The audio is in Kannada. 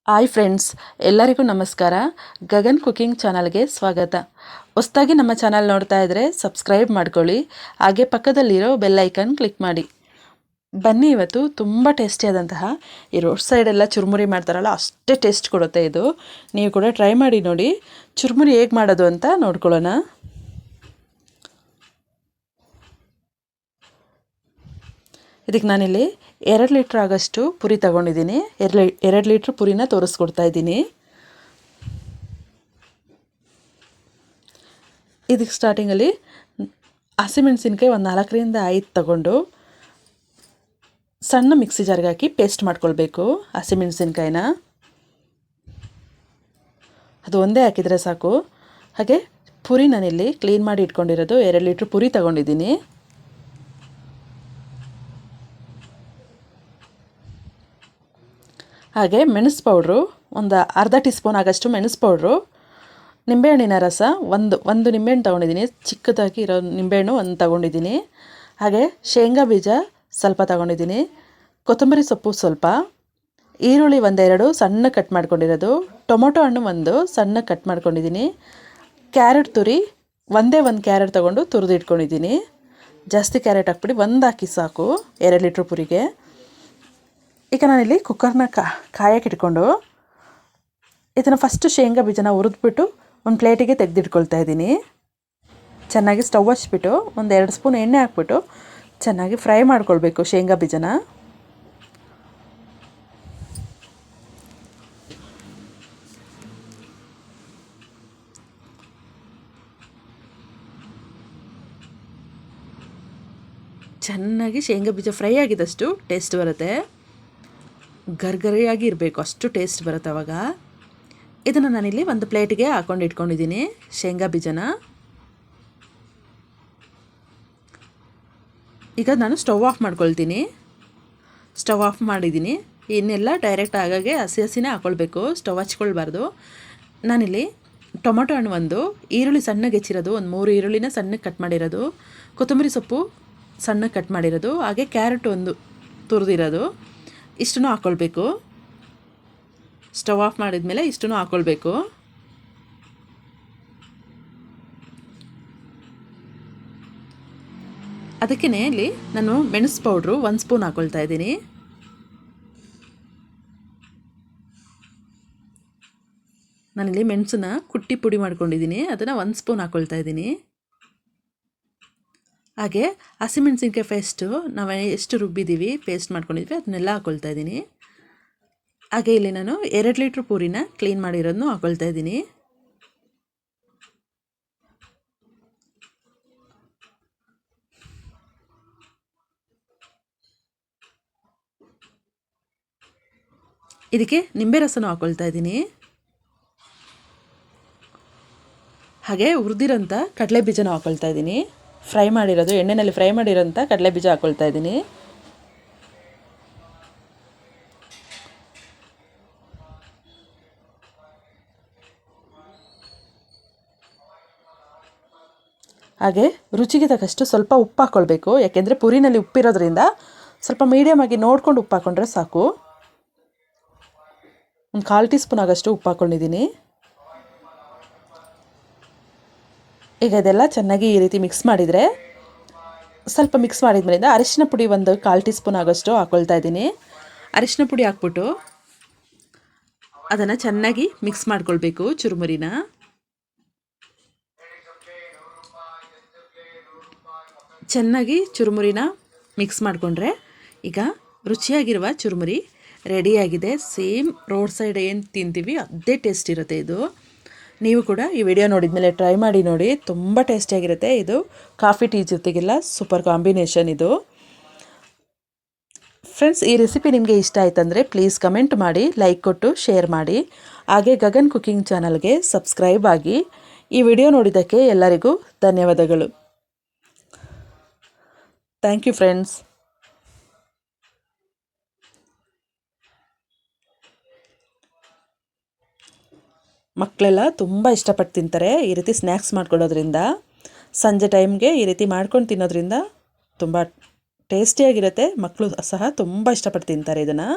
ಹಾಯ್ ಫ್ರೆಂಡ್ಸ್, ಎಲ್ಲರಿಗೂ ನಮಸ್ಕಾರ. ಗಗನ್ ಕುಕಿಂಗ್ ಚಾನಲ್ಗೆ ಸ್ವಾಗತ. ಹೊಸದಾಗಿ ನಮ್ಮ ಚಾನಲ್ ನೋಡ್ತಾ ಇದ್ದರೆ ಸಬ್ಸ್ಕ್ರೈಬ್ ಮಾಡ್ಕೊಳ್ಳಿ, ಹಾಗೆ ಪಕ್ಕದಲ್ಲಿರೋ ಬೆಲ್ ಐಕನ್ ಕ್ಲಿಕ್ ಮಾಡಿ. ಬನ್ನಿ, ಇವತ್ತು ತುಂಬ ಟೇಸ್ಟಿಯಾದಂತಹ ಈ ರೋಡ್ ಸೈಡೆಲ್ಲ ಚುರುಮುರಿ ಮಾಡ್ತಾರಲ್ಲ, ಅಷ್ಟೇ ಟೇಸ್ಟ್ ಕೊಡುತ್ತೆ ಇದು. ನೀವು ಕೂಡ ಟ್ರೈ ಮಾಡಿ ನೋಡಿ. ಚುರುಮುರಿ ಹೇಗೆ ಮಾಡೋದು ಅಂತ ನೋಡ್ಕೊಳ್ಳೋಣ. ಇದಕ್ಕೆ ನಾನಿಲ್ಲಿ 2 ಲೀಟ್ರ್ ಆಗೋಷ್ಟು ಪುರಿ ತೊಗೊಂಡಿದ್ದೀನಿ. 2 ಲೀಟ್ರ್ ಪುರಿನ ತೋರಿಸ್ಕೊಡ್ತಾ ಇದ್ದೀನಿ. ಇದಕ್ಕೆ ಸ್ಟಾರ್ಟಿಂಗಲ್ಲಿ ಹಸಿಮೆಣಸಿನ್ಕಾಯಿ ಒಂದು 4ರಿಂದ 5 ತಗೊಂಡು ಸಣ್ಣ ಮಿಕ್ಸಿ ಜಾರ್ಗೆ ಹಾಕಿ ಪೇಸ್ಟ್ ಮಾಡ್ಕೊಳ್ಬೇಕು. ಹಸಿಮೆಣಸಿನ್ಕಾಯಿನ ಅದು ಒಂದೇ ಹಾಕಿದರೆ ಸಾಕು. ಹಾಗೆ ಪುರಿ ನಾನಿಲ್ಲಿ ಕ್ಲೀನ್ ಮಾಡಿ ಇಟ್ಕೊಂಡಿರೋದು 2 ಲೀಟ್ರ್ ಪುರಿ ತೊಗೊಂಡಿದ್ದೀನಿ. ಹಾಗೆ ಮೆಣಸು ಪೌಡ್ರು ಒಂದು ಅರ್ಧ ಟೀ ಸ್ಪೂನ್ ಆಗೋಷ್ಟು ಮೆಣಸು ಪೌಡ್ರು, ನಿಂಬೆಹಣ್ಣಿನ ರಸ ಒಂದು ನಿಂಬೆಹಣ್ಣು ತೊಗೊಂಡಿದ್ದೀನಿ, ಚಿಕ್ಕದಾಗಿ ಇರೋ ನಿಂಬೆಹಣ್ಣು ಒಂದು ತೊಗೊಂಡಿದ್ದೀನಿ. ಹಾಗೆ ಶೇಂಗಾ ಬೀಜ ಸ್ವಲ್ಪ ತೊಗೊಂಡಿದ್ದೀನಿ, ಕೊತ್ತಂಬರಿ ಸೊಪ್ಪು ಸ್ವಲ್ಪ, ಈರುಳ್ಳಿ 1-2 ಸಣ್ಣ ಕಟ್ ಮಾಡ್ಕೊಂಡಿರೋದು, ಟೊಮೊಟೊ ಹಣ್ಣು 1 ಸಣ್ಣ ಕಟ್ ಮಾಡ್ಕೊಂಡಿದ್ದೀನಿ, ಕ್ಯಾರೆಟ್ ತುರಿ ಒಂದು ಕ್ಯಾರೆಟ್ ತೊಗೊಂಡು ತುರಿದು ಇಟ್ಕೊಂಡಿದ್ದೀನಿ. ಜಾಸ್ತಿ ಕ್ಯಾರೆಟ್ ಹಾಕ್ಬಿಡಿ, ಒಂದು ಹಾಕಿ ಸಾಕು 2 ಲೀಟ್ರ್ ಪುರಿಗೆ. ಈಗ ನಾನಿಲ್ಲಿ ಕುಕ್ಕರ್ನ ಕಾಯಕ್ಕೆ ಇಟ್ಕೊಂಡು ಇದನ್ನು ಫಸ್ಟು ಶೇಂಗಾ ಬೀಜನ ಹುರಿದ್ಬಿಟ್ಟು ಒಂದು ಪ್ಲೇಟಿಗೆ ತೆಗೆದಿಟ್ಕೊಳ್ತಾ ಇದ್ದೀನಿ. ಚೆನ್ನಾಗಿ ಸ್ಟವ್ ಹಚ್ಬಿಟ್ಟು 1-2 ಸ್ಪೂನ್ ಎಣ್ಣೆ ಹಾಕ್ಬಿಟ್ಟು ಚೆನ್ನಾಗಿ ಫ್ರೈ ಮಾಡ್ಕೊಳ್ಬೇಕು ಶೇಂಗಾ ಬೀಜನ. ಚೆನ್ನಾಗಿ ಶೇಂಗಾ ಬೀಜ ಫ್ರೈ ಆಗಿದ್ದಷ್ಟು ಟೇಸ್ಟ್ ಬರುತ್ತೆ. ಗರ್ಗರಿಯಾಗಿ ಇರಬೇಕು, ಅಷ್ಟು ಟೇಸ್ಟ್ ಬರುತ್ತೆ ಅವಾಗ. ಇದನ್ನು ನಾನಿಲ್ಲಿ ಒಂದು ಪ್ಲೇಟಿಗೆ ಹಾಕೊಂಡು ಇಟ್ಕೊಂಡಿದ್ದೀನಿ ಶೇಂಗಾ ಬೀಜನ. ಈಗ ನಾನು ಸ್ಟವ್ ಆಫ್ ಮಾಡ್ಕೊಳ್ತೀನಿ. ಸ್ಟವ್ ಆಫ್ ಮಾಡಿದ್ದೀನಿ. ಇನ್ನೆಲ್ಲ ಡೈರೆಕ್ಟ್ ಆಗಾಗೆ ಹಸಿನೇ ಹಾಕ್ಕೊಳ್ಬೇಕು, ಸ್ಟವ್ ಹಚ್ಕೊಳ್ಬಾರ್ದು. ನಾನಿಲ್ಲಿ ಟೊಮೊಟೊ ಹಣ್ಣು 1, ಈರುಳ್ಳಿ ಸಣ್ಣಗೆ ಹೆಚ್ಚಿರೋದು 3 ಈರುಳ್ಳಿನ ಸಣ್ಣಗೆ ಕಟ್ ಮಾಡಿರೋದು, ಕೊತ್ತಂಬರಿ ಸೊಪ್ಪು ಸಣ್ಣಗೆ ಕಟ್ ಮಾಡಿರೋದು, ಹಾಗೆ ಕ್ಯಾರೆಟ್ 1 ತುರಿದಿರೋದು, ಇಷ್ಟನ್ನು ಹಾಕ್ಕೊಳ್ಬೇಕು. ಸ್ಟವ್ ಆಫ್ ಮಾಡಿದ ಮೇಲೆ ಇಷ್ಟನ್ನು ಹಾಕ್ಕೊಳ್ಬೇಕು. ಅದಕ್ಕೇ ಇಲ್ಲಿ ನಾನು ಮೆಣಸು ಪೌಡ್ರು 1 ಸ್ಪೂನ್ ಹಾಕ್ಕೊಳ್ತಾ ಇದ್ದೀನಿ. ನಾನಿಲ್ಲಿ ಮೆಣಸನ್ನ ಕುಟ್ಟಿ ಪುಡಿ ಮಾಡ್ಕೊಂಡಿದ್ದೀನಿ, ಅದನ್ನು 1 ಸ್ಪೂನ್ ಹಾಕ್ಕೊಳ್ತಾ ಇದ್ದೀನಿ. ಹಾಗೆ ಹಸಿಮೆಣಸಿನ್ಕಾಯಿ ಪೇಸ್ಟು ನಾವು ಎಷ್ಟು ರುಬ್ಬಿದ್ದೀವಿ, ಪೇಸ್ಟ್ ಮಾಡ್ಕೊಂಡಿದ್ವಿ ಅದನ್ನೆಲ್ಲ ಹಾಕ್ಕೊಳ್ತಾ ಇದ್ದೀನಿ. ಹಾಗೆ ಇಲ್ಲಿ ನಾನು 2 ಲೀಟ್ರ್ ಪೂರಿನ ಕ್ಲೀನ್ ಮಾಡಿರೋದನ್ನು ಹಾಕ್ಕೊಳ್ತಾ ಇದ್ದೀನಿ. ಇದಕ್ಕೆ ನಿಂಬೆ ರಸನೂ ಹಾಕ್ಕೊಳ್ತಾ ಇದ್ದೀನಿ. ಹಾಗೆ ಹುರಿದಿರೋಂಥ ಕಡಲೆ ಬೀಜನೂ ಹಾಕ್ಕೊಳ್ತಾ ಇದ್ದೀನಿ. ಫ್ರೈ ಮಾಡಿರೋದು, ಎಣ್ಣೆಯಲ್ಲಿ ಫ್ರೈ ಮಾಡಿರೋಂಥ ಕಡಲೆ ಬೀಜ ಹಾಕ್ಕೊಳ್ತಾ ಇದ್ದೀನಿ. ಹಾಗೆ ರುಚಿಗೆ ತಕ್ಕಷ್ಟು ಸ್ವಲ್ಪ ಉಪ್ಪು ಹಾಕ್ಕೊಳ್ಬೇಕು, ಯಾಕೆಂದರೆ ಪುರಿನಲ್ಲಿ ಉಪ್ಪಿರೋದ್ರಿಂದ ಸ್ವಲ್ಪ ಮೀಡಿಯಮ್ ಆಗಿ ನೋಡ್ಕೊಂಡು ಉಪ್ಪು ಹಾಕ್ಕೊಂಡ್ರೆ ಸಾಕು. ಒಂದು 1/4 ಟೀ ಸ್ಪೂನ್ ಆಗೋಷ್ಟು ಉಪ್ಪು ಹಾಕ್ಕೊಂಡಿದ್ದೀನಿ. ಈಗ ಇದೆಲ್ಲ ಚೆನ್ನಾಗಿ ಈ ರೀತಿ ಮಿಕ್ಸ್ ಮಾಡಿದರೆ, ಸ್ವಲ್ಪ ಮಿಕ್ಸ್ ಮಾಡಿದ್ಮೇಲಿಂದ ಅರಿಶಿನ ಪುಡಿ 1/4 ಟೀ ಸ್ಪೂನ್ ಆಗೋಷ್ಟು ಹಾಕ್ಕೊಳ್ತಾ ಇದ್ದೀನಿ. ಅರಿಶಿನ ಪುಡಿ ಹಾಕ್ಬಿಟ್ಟು ಅದನ್ನು ಚೆನ್ನಾಗಿ ಮಿಕ್ಸ್ ಮಾಡ್ಕೊಳ್ಬೇಕು ಚುರುಮುರಿನ. ಚೆನ್ನಾಗಿ ಚುರುಮುರಿನ ಮಿಕ್ಸ್ ಮಾಡಿಕೊಂಡ್ರೆ ಈಗ ರುಚಿಯಾಗಿರುವ ಚುರುಮುರಿ ರೆಡಿಯಾಗಿದೆ. ಸೇಮ್ ರೋಡ್ ಸೈಡ್ ಏನು ತಿಂತೀವಿ ಅದೇ ಟೇಸ್ಟ್ ಇರುತ್ತೆ ಇದು. ನೀವು ಕೂಡ ಈ ವಿಡಿಯೋ ನೋಡಿದ ಮೇಲೆ ಟ್ರೈ ಮಾಡಿ ನೋಡಿ, ತುಂಬ ಟೇಸ್ಟಿಯಾಗಿರುತ್ತೆ. ಇದು ಕಾಫಿ ಟೀ ಜೊತೆಗೆಲ್ಲ ಸೂಪರ್ ಕಾಂಬಿನೇಷನ್ ಇದು. ಫ್ರೆಂಡ್ಸ್, ಈ ರೆಸಿಪಿ ನಿಮಗೆ ಇಷ್ಟ ಆಯ್ತಂದರೆ ಪ್ಲೀಸ್ ಕಮೆಂಟ್ ಮಾಡಿ, ಲೈಕ್ ಕೊಟ್ಟು ಶೇರ್ ಮಾಡಿ. ಹಾಗೆ ಗಗನ್ ಕುಕಿಂಗ್ ಚಾನಲ್ಗೆ ಸಬ್ಸ್ಕ್ರೈಬ್ ಆಗಿ. ಈ ವಿಡಿಯೋ ನೋಡಿದ್ದಕ್ಕೆ ಎಲ್ಲರಿಗೂ ಧನ್ಯವಾದಗಳು. Thank you friends. ಮಕ್ಕಳೆಲ್ಲ ತುಂಬ ಇಷ್ಟಪಟ್ಟು ತಿಂತಾರೆ ಈ ರೀತಿ ಸ್ನ್ಯಾಕ್ಸ್ ಮಾಡ್ಕೊಡೋದ್ರಿಂದ. ಸಂಜೆ ಟೈಮ್ಗೆ ಈ ರೀತಿ ಮಾಡ್ಕೊಂಡು ತಿನ್ನೋದ್ರಿಂದ ತುಂಬ ಟೇಸ್ಟಿಯಾಗಿರುತ್ತೆ. ಮಕ್ಕಳು ಸಹ ತುಂಬ ಇಷ್ಟಪಟ್ಟು ತಿಂತಾರೆ ಇದನ್ನು.